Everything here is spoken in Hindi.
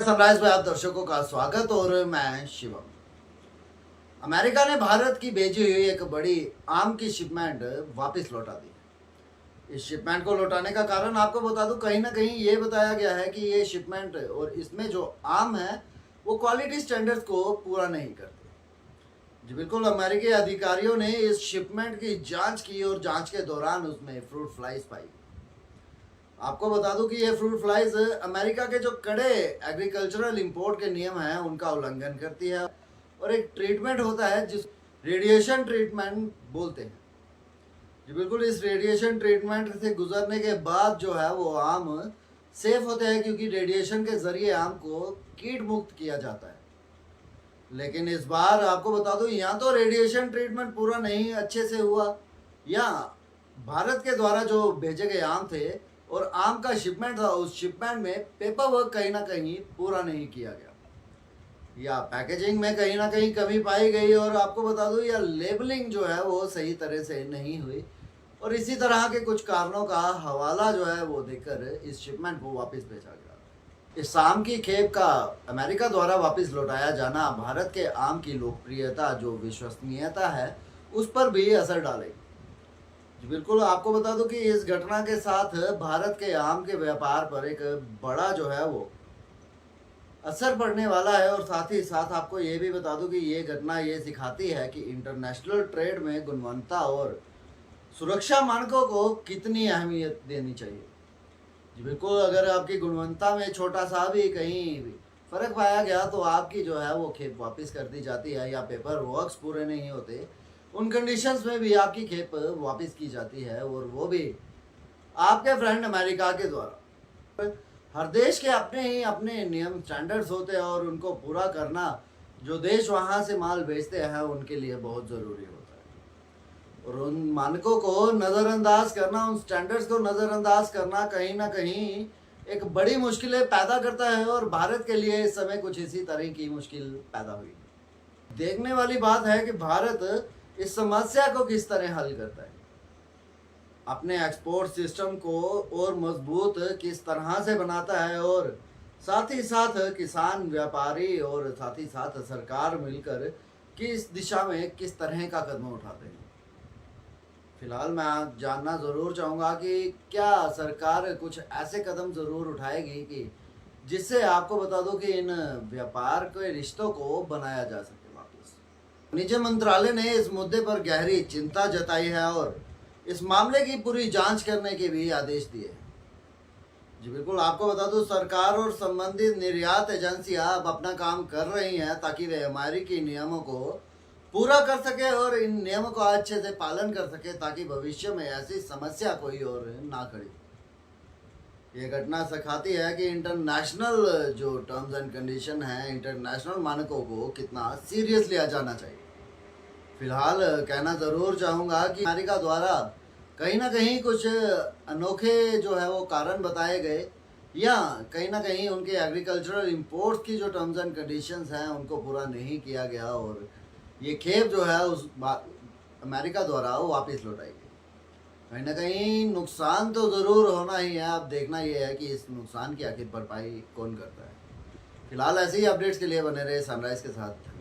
सनराइज में आप दर्शकों का स्वागत और मैं शिवम। अमेरिका ने भारत की भेजी हुई एक बड़ी आम की शिपमेंट वापस लौटा दी। इस शिपमेंट को लौटाने का कारण आपको बता दूं, कहीं ना कहीं ये बताया गया है कि ये शिपमेंट और इसमें जो आम है वो क्वालिटी स्टैंडर्ड्स को पूरा नहीं करते। जी बिल्कुल, अमेरिकी अधिकारियों ने इस शिपमेंट की जांच की और जांच के दौरान उसमें फ्रूट फ्लाइज पाई। आपको बता दूं कि ये फ्रूट फ्लाइज अमेरिका के जो कड़े एग्रीकल्चरल इंपोर्ट के नियम हैं उनका उल्लंघन करती है और एक ट्रीटमेंट होता है जिस रेडिएशन ट्रीटमेंट बोलते हैं। जी बिल्कुल, इस रेडिएशन ट्रीटमेंट से गुजरने के बाद जो है वो आम सेफ होते हैं, क्योंकि रेडिएशन के जरिए आम को कीट मुक्त किया जाता है। लेकिन इस बार आपको बता दूं, यहाँ तो रेडिएशन ट्रीटमेंट पूरा नहीं अच्छे से हुआ, या भारत के द्वारा जो भेजे गए आम थे और आम का शिपमेंट था, उस शिपमेंट में पेपर वर्क कहीं ना कहीं पूरा नहीं किया गया, या पैकेजिंग में कहीं ना कहीं कमी पाई गई, और आपको बता दूं या लेबलिंग जो है वो सही तरह से नहीं हुई, और इसी तरह के कुछ कारणों का हवाला जो है वो देकर इस शिपमेंट को वापस भेजा गया। इस आम की खेप का अमेरिका द्वारा वापस लौटाया जाना भारत के आम की लोकप्रियता, जो विश्वसनीयता है, उस पर भी असर डालेगी। जी बिल्कुल, आपको बता दूं कि इस घटना के साथ भारत के आम के व्यापार पर एक बड़ा जो है वो असर पड़ने वाला है, और साथ ही साथ आपको ये भी बता दूं कि ये घटना ये सिखाती है कि इंटरनेशनल ट्रेड में गुणवत्ता और सुरक्षा मानकों को कितनी अहमियत देनी चाहिए। जी बिल्कुल, अगर आपकी गुणवत्ता में छोटा सा भी कहीं भी फर्क पाया गया तो आपकी जो है वो खेप वापस कर दी जाती है, या पेपर वर्क्स पूरे नहीं होते उन कंडीशंस में भी आपकी खेप वापस की जाती है, और वो भी आपके फ्रेंड अमेरिका के द्वारा। हर देश के अपने ही अपने नियम स्टैंडर्ड्स होते हैं, और उनको पूरा करना जो देश वहाँ से माल भेजते हैं उनके लिए बहुत ज़रूरी होता है, और उन मानकों को नज़रअंदाज करना, उन स्टैंडर्ड्स को नज़रअंदाज करना कहीं ना कहीं एक बड़ी मुश्किलें पैदा करता है, और भारत के लिए इस समय कुछ इसी तरह की मुश्किल पैदा हुई। देखने वाली बात है कि भारत इस समस्या को किस तरह हल करता है, अपने एक्सपोर्ट सिस्टम को और मजबूत किस तरह से बनाता है, और साथ ही साथ किसान, व्यापारी और साथ ही साथ सरकार मिलकर किस दिशा में किस तरह का कदम उठाते हैं। फिलहाल मैं जानना ज़रूर चाहूँगा कि क्या सरकार कुछ ऐसे कदम ज़रूर उठाएगी कि जिससे आपको बता दो कि इन व्यापार के रिश्तों को बनाया जा सके। वाणिज्य मंत्रालय ने इस मुद्दे पर गहरी चिंता जताई है और इस मामले की पूरी जांच करने के भी आदेश दिए हैं। जी बिल्कुल, आपको बता दूं, सरकार और संबंधित निर्यात एजेंसियां अब अपना काम कर रही हैं ताकि वे अमेरिकी नियमों को पूरा कर सके और इन नियमों का अच्छे से पालन कर सके, ताकि भविष्य में ऐसी समस्या कोई और ना खड़ी। ये घटना सिखाती है कि इंटरनेशनल जो टर्म्स एंड कंडीशन है, इंटरनेशनल मानकों को कितना सीरियस लिया जाना चाहिए। फिलहाल कहना ज़रूर चाहूँगा कि अमेरिका द्वारा कहीं ना कहीं कुछ अनोखे जो है वो कारण बताए गए, या कहीं ना कहीं उनके एग्रीकल्चरल इंपोर्ट्स की जो टर्म्स एंड कंडीशंस हैं उनको पूरा नहीं किया गया, और ये खेप जो है उस अमेरिका द्वारा वो वापस लौटाई गई। कहीं ना कहीं नुकसान तो ज़रूर होना ही है, अब देखना ये है कि इस नुकसान की आखिर भरपाई कौन करता है। फिलहाल ऐसे ही अपडेट्स के लिए बने रहे सनराइज़ के साथ।